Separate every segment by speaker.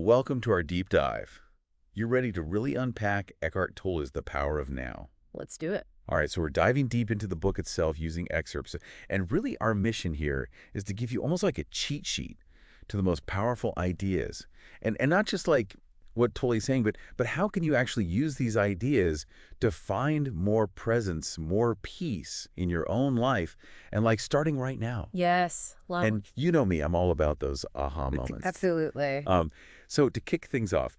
Speaker 1: Welcome to our deep dive. You're ready to really unpack Eckhart Tolle's The Power of Now.
Speaker 2: Let's do it.
Speaker 1: All right, so we're diving deep into the book itself using excerpts. And really our mission here is to give you almost like a cheat sheet to the most powerful ideas. And not just like what Tolle's saying, but how can you actually use these ideas to find more presence, more peace in your own life, and like starting right now.
Speaker 2: Yes. Love.
Speaker 1: And you know me, I'm all about those aha moments.
Speaker 2: Absolutely.
Speaker 1: So to kick things off,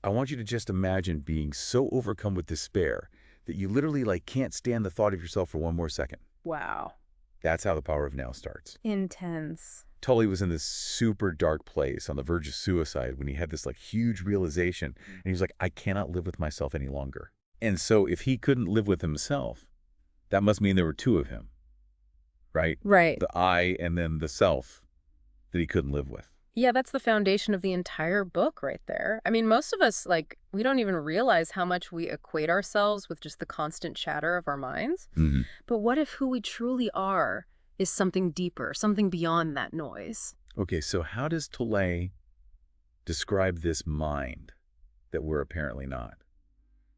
Speaker 1: I want you to just imagine being so overcome with despair that you literally like can't stand the thought of yourself for one more second.
Speaker 2: Wow.
Speaker 1: That's how The Power of Now starts.
Speaker 2: Intense.
Speaker 1: Tolle was in this super dark place on the verge of suicide when he had this like huge realization. And he was like, I cannot live with myself any longer. And so if he couldn't live with himself, that must mean there were two of him, right?
Speaker 2: Right.
Speaker 1: The I and then the self that he couldn't live with.
Speaker 2: Yeah, that's the foundation of the entire book right there. I mean, most of us, like, we don't even realize how much we equate ourselves with just the constant chatter of our minds.
Speaker 1: Mm-hmm.
Speaker 2: But what if who we truly are is something deeper, something beyond that noise?
Speaker 1: Okay, so how does Tolle describe this mind that we're apparently not?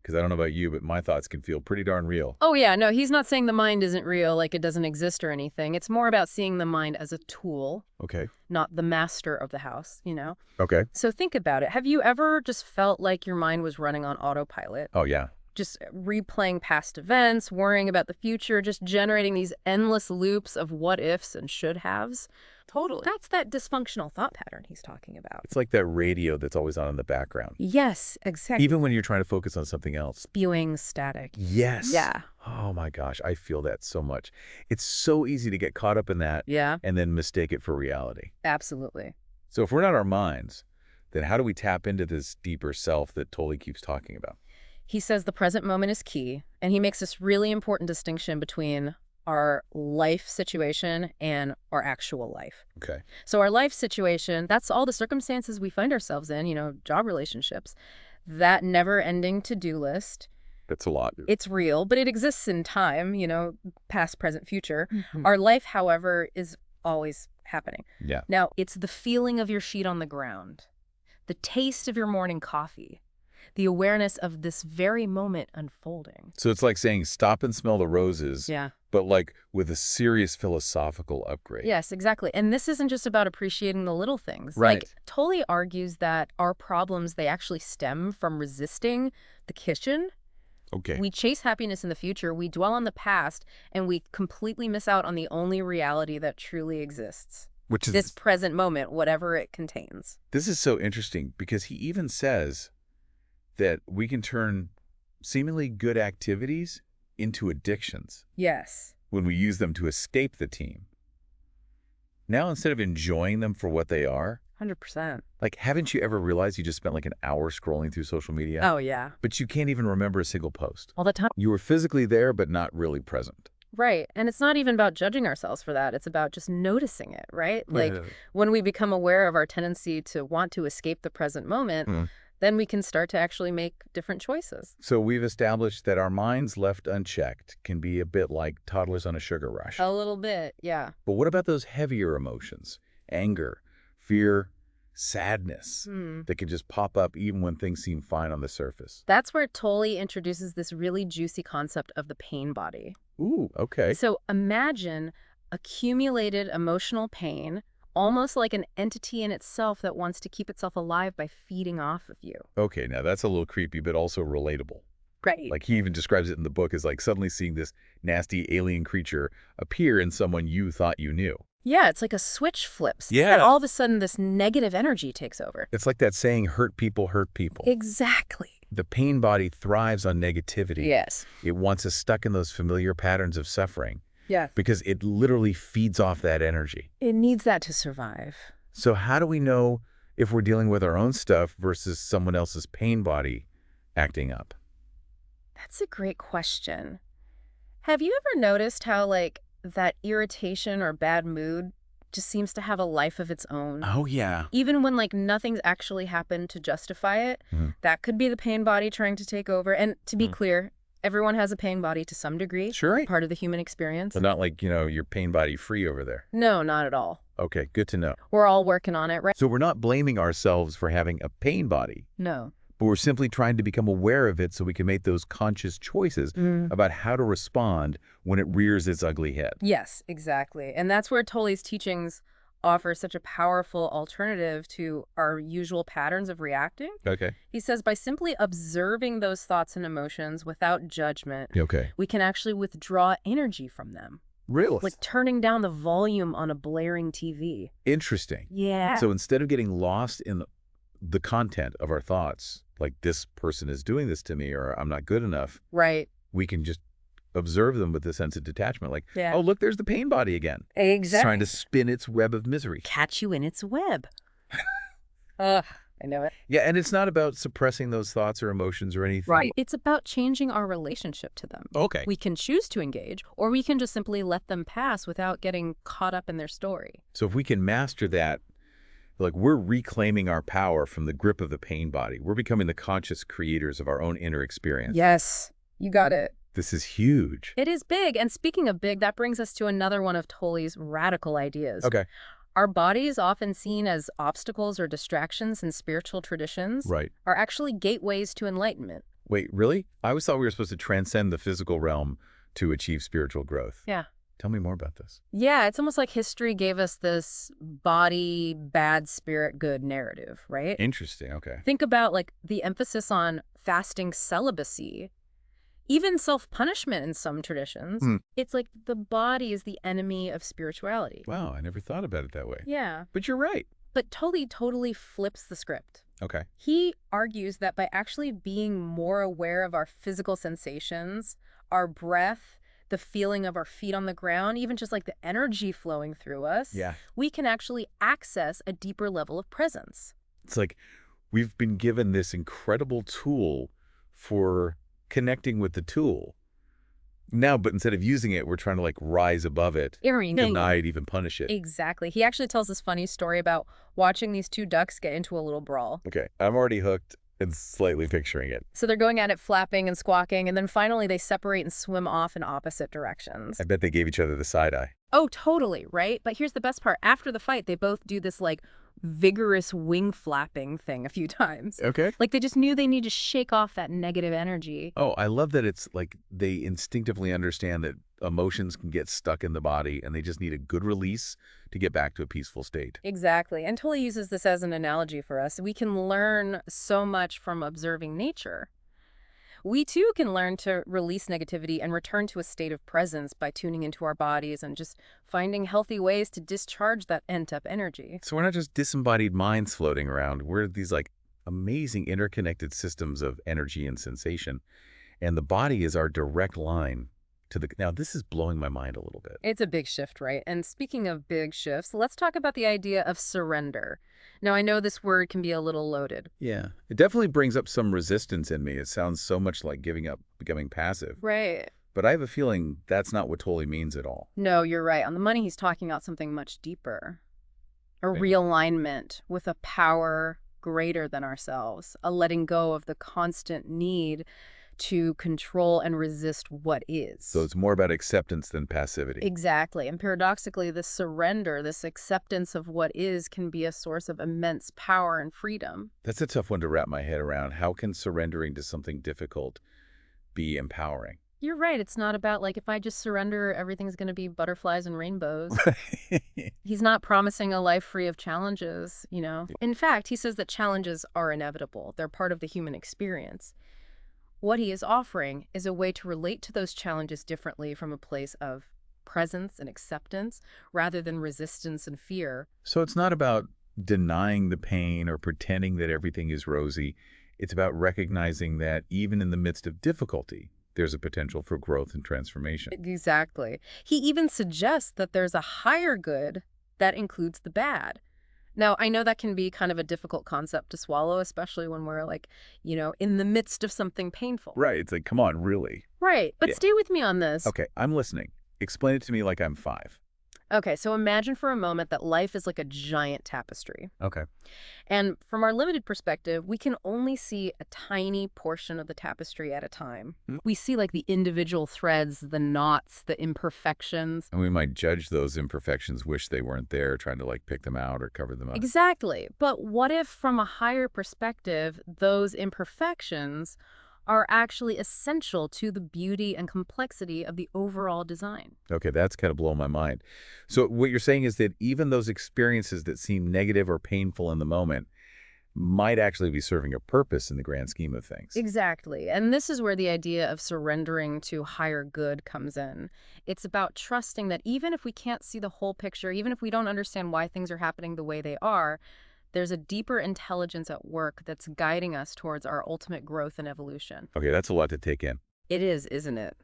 Speaker 1: Because I don't know about you, but my thoughts can feel pretty darn real.
Speaker 2: Oh, yeah, no, he's not saying the mind isn't real, like it doesn't exist or anything. It's more about seeing the mind as a tool,
Speaker 1: Okay.
Speaker 2: not the master of the house, you know?
Speaker 1: Okay.
Speaker 2: So think about it. Have you ever just felt like your mind was running on autopilot?
Speaker 1: Oh, yeah.
Speaker 2: Just replaying past events, worrying about the future, just generating these endless loops of what ifs and should haves? Totally. That's that dysfunctional thought pattern he's talking about.
Speaker 1: It's like that radio that's always on in the background.
Speaker 2: Yes, exactly.
Speaker 1: Even when you're trying to focus on something else.
Speaker 2: Spewing static.
Speaker 1: Yes.
Speaker 2: Yeah.
Speaker 1: Oh my gosh, I feel that so much. It's so easy to get caught up in that
Speaker 2: Yeah,
Speaker 1: and then mistake it for reality.
Speaker 2: absolutely.
Speaker 1: So if we're not our minds, then how do we tap into this deeper self that Tolle keeps talking about?
Speaker 2: He says the present moment is key, and he makes this really important distinction between our life situation and our actual life.
Speaker 1: Okay.
Speaker 2: So our life situation, that's all the circumstances we find ourselves in, you know, job relationships, that never-ending to-do list.
Speaker 1: That's a lot.
Speaker 2: It's real, but it exists in time, you know, past, present, future.
Speaker 1: Mhm.
Speaker 2: Our life, however, is always happening.
Speaker 1: Yeah.
Speaker 2: Now, it's the feeling of your sheet on the ground, the taste of your morning coffee, the awareness of this very moment unfolding.
Speaker 1: So it's like saying stop and smell the roses,
Speaker 2: Yeah.
Speaker 1: but like with a serious philosophical upgrade.
Speaker 2: Yes, exactly. And this isn't just about appreciating the little things.
Speaker 1: Right.
Speaker 2: Like, Tolle argues that our problems, they actually stem from resisting the kitchen.
Speaker 1: Okay.
Speaker 2: We chase happiness in the future, we dwell on the past, and we completely miss out on the only reality that truly exists.
Speaker 1: Which is
Speaker 2: This present moment, whatever it contains.
Speaker 1: This is so interesting because he even says that we can turn seemingly good activities into addictions
Speaker 2: Yes.
Speaker 1: when we use them to escape the team. Now, instead of enjoying them for what they are,
Speaker 2: 100%.
Speaker 1: like, haven't you ever realized you just spent like an hour scrolling through social media?
Speaker 2: Oh, yeah.
Speaker 1: But you can't even remember a single post.
Speaker 2: All the time.
Speaker 1: You were physically there, but not really present.
Speaker 2: Right. And it's not even about judging ourselves for that. It's about just noticing it, right? Like, when we become aware of our tendency to want to escape the present moment, then we can start to actually make different choices.
Speaker 1: So we've established that our minds left unchecked can be a bit like toddlers on a sugar rush.
Speaker 2: A little bit, yeah.
Speaker 1: But what about those heavier emotions? Anger, fear, sadness that can just pop up even when things seem fine on the surface.
Speaker 2: That's where Tolle introduces this really juicy concept of the pain body.
Speaker 1: Ooh, okay.
Speaker 2: So imagine accumulated emotional pain, almost like an entity in itself that wants to keep itself alive by feeding off of you.
Speaker 1: Okay, now that's a little creepy, but also relatable.
Speaker 2: Right.
Speaker 1: Like he even describes it in the book as like suddenly seeing this nasty alien creature appear in someone you thought you knew.
Speaker 2: Yeah, it's like a switch flips.
Speaker 1: Yeah.
Speaker 2: And all of a sudden, this negative energy takes over.
Speaker 1: It's like that saying, hurt people hurt people.
Speaker 2: Exactly.
Speaker 1: The pain body thrives on negativity.
Speaker 2: Yes.
Speaker 1: It wants us stuck in those familiar patterns of suffering.
Speaker 2: Yeah.
Speaker 1: Because it literally feeds off that energy.
Speaker 2: It needs that to survive.
Speaker 1: So how do we know if we're dealing with our own stuff versus someone else's pain body acting up?
Speaker 2: That's a great question. Have you ever noticed how, like, that irritation or bad mood just seems to have a life of its own?
Speaker 1: Oh, yeah.
Speaker 2: Even when, like, nothing's actually happened to justify it, that could be the pain body trying to take over. And to be clear, Everyone has a pain body to some degree.
Speaker 1: Sure.
Speaker 2: Part of the human experience.
Speaker 1: But not like, you're pain body free over there.
Speaker 2: No, not at all.
Speaker 1: Okay, good to know.
Speaker 2: We're all working on it, right?
Speaker 1: So we're not blaming ourselves for having a pain body,
Speaker 2: No.
Speaker 1: but we're simply trying to become aware of it so we can make those conscious choices about how to respond when it rears its ugly head.
Speaker 2: Yes, exactly. And that's where Tolley's teachings offer such a powerful alternative to our usual patterns of reacting.
Speaker 1: Okay.
Speaker 2: He says by simply observing those thoughts and emotions without judgment,
Speaker 1: Okay.
Speaker 2: we can actually withdraw energy from them.
Speaker 1: Really?
Speaker 2: Like turning down the volume on a blaring TV.
Speaker 1: Interesting.
Speaker 2: Yeah.
Speaker 1: So instead of getting lost in the content of our thoughts, like this person is doing this to me or I'm not good enough,
Speaker 2: Right.
Speaker 1: we can just observe them with a sense of detachment. Like,
Speaker 2: Yeah.
Speaker 1: oh, look, there's the pain body again. It's trying to spin its web of misery.
Speaker 2: Catch you in its web. Ugh, I know it.
Speaker 1: Yeah, and it's not about suppressing those thoughts or emotions or anything.
Speaker 2: Right. It's about changing our relationship to them.
Speaker 1: Okay.
Speaker 2: We can choose to engage, or we can just simply let them pass without getting caught up in their story.
Speaker 1: So if we can master that, like we're reclaiming our power from the grip of the pain body. We're becoming the conscious creators of our own inner experience.
Speaker 2: Yes, you got it.
Speaker 1: This is huge.
Speaker 2: It is big. And speaking of big, that brings us to another one of Tolley's radical ideas.
Speaker 1: Okay.
Speaker 2: Our bodies, often seen as obstacles or distractions in spiritual traditions,
Speaker 1: Right.
Speaker 2: are actually gateways to enlightenment.
Speaker 1: Wait, really? I always thought we were supposed to transcend the physical realm to achieve spiritual growth.
Speaker 2: Yeah.
Speaker 1: Tell me more about this.
Speaker 2: Yeah, it's almost like history gave us this body, bad spirit, good narrative, right?
Speaker 1: Interesting. Okay.
Speaker 2: Think about like the emphasis on fasting celibacy, even self-punishment in some traditions. It's like the body is the enemy of spirituality.
Speaker 1: Wow, I never thought about it that way.
Speaker 2: Yeah.
Speaker 1: But you're right.
Speaker 2: But totally flips the script.
Speaker 1: Okay.
Speaker 2: He argues that by actually being more aware of our physical sensations, our breath, the feeling of our feet on the ground, even just like the energy flowing through us, we can actually access a deeper level of presence.
Speaker 1: It's like we've been given this incredible tool for connecting with the tool. Now, but instead of using it, we're trying to like rise above it, deny it, even punish it.
Speaker 2: Exactly. He actually tells this funny story about watching these two ducks get into a little brawl.
Speaker 1: Okay, I'm already hooked and slightly picturing it.
Speaker 2: So they're going at it flapping and squawking, and then finally they separate and swim off in opposite directions.
Speaker 1: I bet they gave each other the side eye.
Speaker 2: Oh, totally, right? But here's the best part. After the fight, they both do this like vigorous wing flapping thing a few times.
Speaker 1: Okay.
Speaker 2: Like they just knew they need to shake off that negative energy.
Speaker 1: Oh, I love that it's like they instinctively understand that emotions can get stuck in the body and they just need a good release to get back to a peaceful state.
Speaker 2: Exactly. And Tolley uses this as an analogy for us. We can learn so much from observing nature. We too can learn to release negativity and return to a state of presence by tuning into our bodies and just finding healthy ways to discharge that pent-up energy.
Speaker 1: So we're not just disembodied minds floating around. We're these like amazing interconnected systems of energy and sensation. And the body is our direct line to the... Now, this is blowing my mind a little bit.
Speaker 2: It's a big shift, right? And speaking of big shifts, let's talk about the idea of surrender. Now, I know this word can be a little loaded.
Speaker 1: Yeah, it definitely brings up some resistance in me. It sounds so much like giving up, becoming passive.
Speaker 2: Right.
Speaker 1: But I have a feeling that's not what Tolley means at all.
Speaker 2: No, you're right. On the money, he's talking about something much deeper. A realignment with a power greater than ourselves. A letting go of the constant need to control and resist what is.
Speaker 1: So it's more about acceptance than passivity.
Speaker 2: Exactly. And paradoxically, this surrender, this acceptance of what is, can be a source of immense power and freedom.
Speaker 1: That's a tough one to wrap my head around. How can surrendering to something difficult be empowering?
Speaker 2: You're right. It's not about like, if I just surrender, everything's going to be butterflies and rainbows. He's not promising a life free of challenges, you know. In fact, he says that challenges are inevitable. They're part of the human experience. What he is offering is a way to relate to those challenges differently from a place of presence and acceptance rather than resistance and fear.
Speaker 1: So it's not about denying the pain or pretending that everything is rosy. It's about recognizing that even in the midst of difficulty, there's a potential for growth and transformation.
Speaker 2: Exactly. He even suggests that there's a higher good that includes the bad. Now, I know that can be kind of a difficult concept to swallow, especially when we're like, you know, in the midst of something painful.
Speaker 1: Right. It's like, come on, really?
Speaker 2: Right. But
Speaker 1: Yeah.
Speaker 2: stay with me on this.
Speaker 1: Okay, I'm listening. Explain it to me like I'm 5.
Speaker 2: Okay, so imagine for a moment that life is like a giant tapestry.
Speaker 1: Okay.
Speaker 2: And from our limited perspective, we can only see a tiny portion of the tapestry at a time.
Speaker 1: Mm.
Speaker 2: We see like the individual threads, the knots, the imperfections.
Speaker 1: And we might judge those imperfections, wish they weren't there, trying to like pick them out or cover them up.
Speaker 2: Exactly. But what if, from a higher perspective, those imperfections are actually essential to the beauty and complexity of the overall design?
Speaker 1: Okay, that's kind of blowing my mind. So what you're saying is that even those experiences that seem negative or painful in the moment might actually be serving a purpose in the grand scheme of things.
Speaker 2: Exactly. And this is where the idea of surrendering to higher good comes in. It's about trusting that even if we can't see the whole picture, even if we don't understand why things are happening the way they are, there's a deeper intelligence at work that's guiding us towards our ultimate growth and evolution.
Speaker 1: Okay, that's a lot to take in.
Speaker 2: It is, isn't it?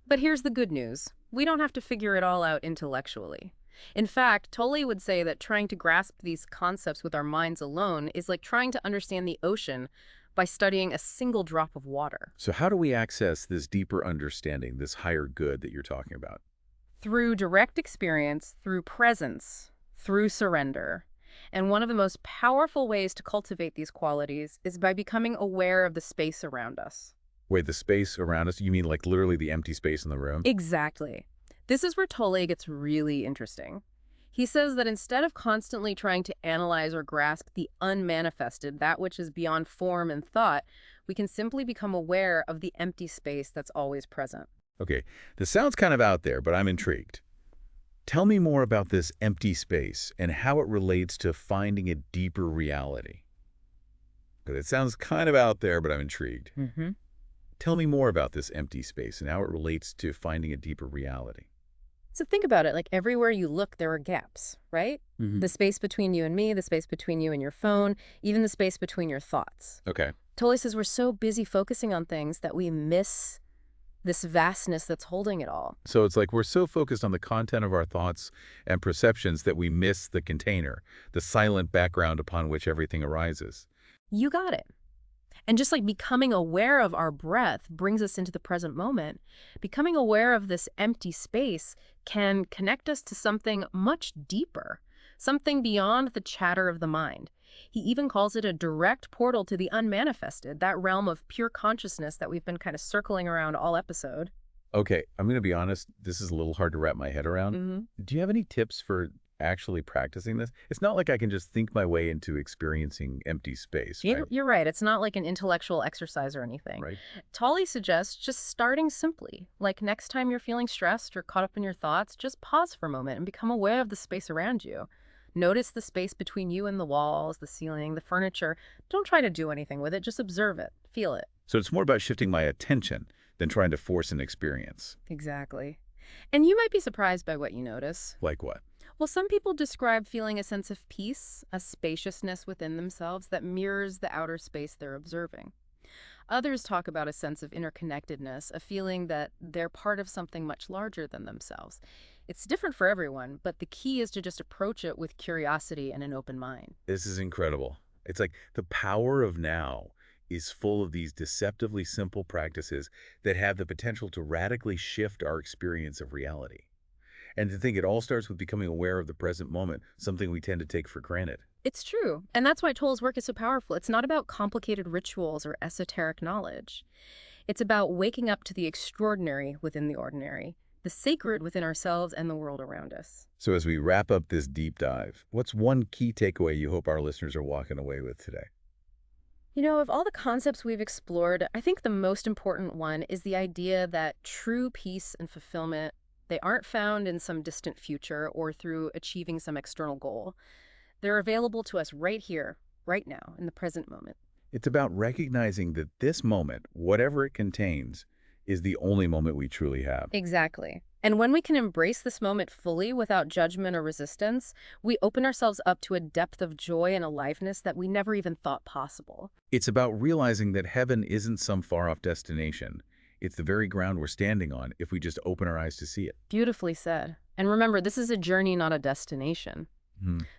Speaker 2: But here's the good news. We don't have to figure it all out intellectually. In fact, Tolle would say that trying to grasp these concepts with our minds alone is like trying to understand the ocean by studying a single drop of water.
Speaker 1: So how do we access this deeper understanding, this higher good that you're talking about?
Speaker 2: Through direct experience, through presence, through surrender. And one of the most powerful ways to cultivate these qualities is by becoming aware of the space around us.
Speaker 1: Wait, the space around us? You mean like literally the empty space in the room?
Speaker 2: Exactly. This is where Tolle gets really interesting. He says that instead of constantly trying to analyze or grasp the unmanifested, that which is beyond form and thought, we can simply become aware of the empty space that's always present.
Speaker 1: Okay, this sounds kind of out there, but I'm intrigued. Tell me more about this empty space and how it relates to finding a deeper reality. 'Cause it sounds kind of out there, but I'm intrigued. Tell me more about this empty space and how it relates to finding a deeper reality.
Speaker 2: So think about it, like everywhere you look, there are gaps, right? The space between you and me, the space between you and your phone, even the space between your thoughts.
Speaker 1: Okay.
Speaker 2: Tolle says we're so busy focusing on things that we miss this vastness that's holding it all.
Speaker 1: So it's like we're so focused on the content of our thoughts and perceptions that we miss the container, the silent background upon which everything arises.
Speaker 2: You got it. And just like becoming aware of our breath brings us into the present moment, becoming aware of this empty space can connect us to something much deeper, something beyond the chatter of the mind. He even calls it a direct portal to the unmanifested, that realm of pure consciousness that we've been kind of circling around all episode.
Speaker 1: Okay, I'm going to be honest, this is a little hard to wrap my head around. Do you have any tips for actually practicing this? It's not like I can just think my way into experiencing empty space, right?
Speaker 2: You're right. It's not like an intellectual exercise or anything.
Speaker 1: Right.
Speaker 2: Tolle suggests just starting simply. Like next time you're feeling stressed or caught up in your thoughts, just pause for a moment and become aware of the space around you. Notice the space between you and the walls, the ceiling, the furniture. Don't try to do anything with it. Just observe it. Feel it.
Speaker 1: So it's more about shifting my attention than trying to force an experience.
Speaker 2: Exactly. And you might be surprised by what you notice.
Speaker 1: Like what?
Speaker 2: Well, some people describe feeling a sense of peace, a spaciousness within themselves that mirrors the outer space they're observing. Others talk about a sense of interconnectedness, a feeling that they're part of something much larger than themselves. It's different for everyone, but the key is to just approach it with curiosity and an open mind.
Speaker 1: This is incredible. It's like the power of now is full of these deceptively simple practices that have the potential to radically shift our experience of reality. And to think it all starts with becoming aware of the present moment, something we tend to take for granted.
Speaker 2: It's true. And that's why Tolle's work is so powerful. It's not about complicated rituals or esoteric knowledge. It's about waking up to the extraordinary within the ordinary, the sacred within ourselves and the world around us.
Speaker 1: So as we wrap up this deep dive, what's one key takeaway you hope our listeners are walking away with today?
Speaker 2: You know, of all the concepts we've explored, I think the most important one is the idea that true peace and fulfillment, they aren't found in some distant future or through achieving some external goal. They're available to us right here, right now, in the present moment.
Speaker 1: It's about recognizing that this moment, whatever it contains, is the only moment we truly have.
Speaker 2: Exactly. And when we can embrace this moment fully without judgment or resistance, we open ourselves up to a depth of joy and aliveness that we never even thought possible.
Speaker 1: It's about realizing that heaven isn't some far-off destination. It's the very ground we're standing on if we just open our eyes to see it.
Speaker 2: Beautifully said. And remember, this is a journey, not a destination.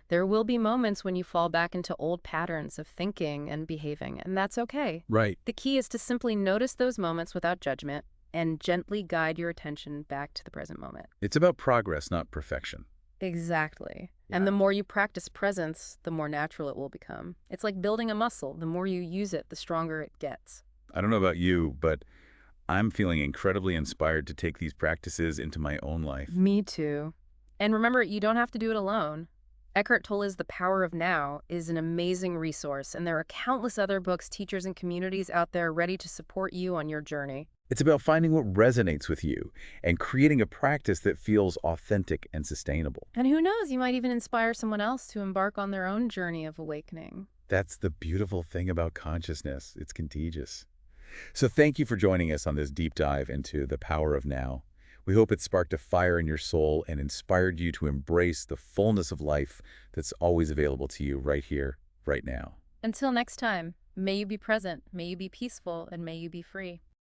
Speaker 2: There will be moments when you fall back into old patterns of thinking and behaving, and that's okay.
Speaker 1: Right.
Speaker 2: The key is to simply notice those moments without judgment and gently guide your attention back to the present moment.
Speaker 1: It's about progress, not perfection.
Speaker 2: Exactly. And
Speaker 1: Yeah.
Speaker 2: the more you practice presence, the more natural it will become. It's like building a muscle. The more you use it, the stronger it gets.
Speaker 1: I don't know about you, but I'm feeling incredibly inspired to take these practices into my own life.
Speaker 2: Me too. And remember, you don't have to do it alone. Eckhart Tolle's The Power of Now is an amazing resource, and there are countless other books, teachers, and communities out there ready to support you on your journey.
Speaker 1: It's about finding what resonates with you and creating a practice that feels authentic and sustainable.
Speaker 2: And who knows, you might even inspire someone else to embark on their own journey of awakening.
Speaker 1: That's the beautiful thing about consciousness. It's contagious. So thank you for joining us on this deep dive into the power of now. We hope it sparked a fire in your soul and inspired you to embrace the fullness of life that's always available to you right here, right now.
Speaker 2: Until next time, may you be present, may you be peaceful, and may you be free.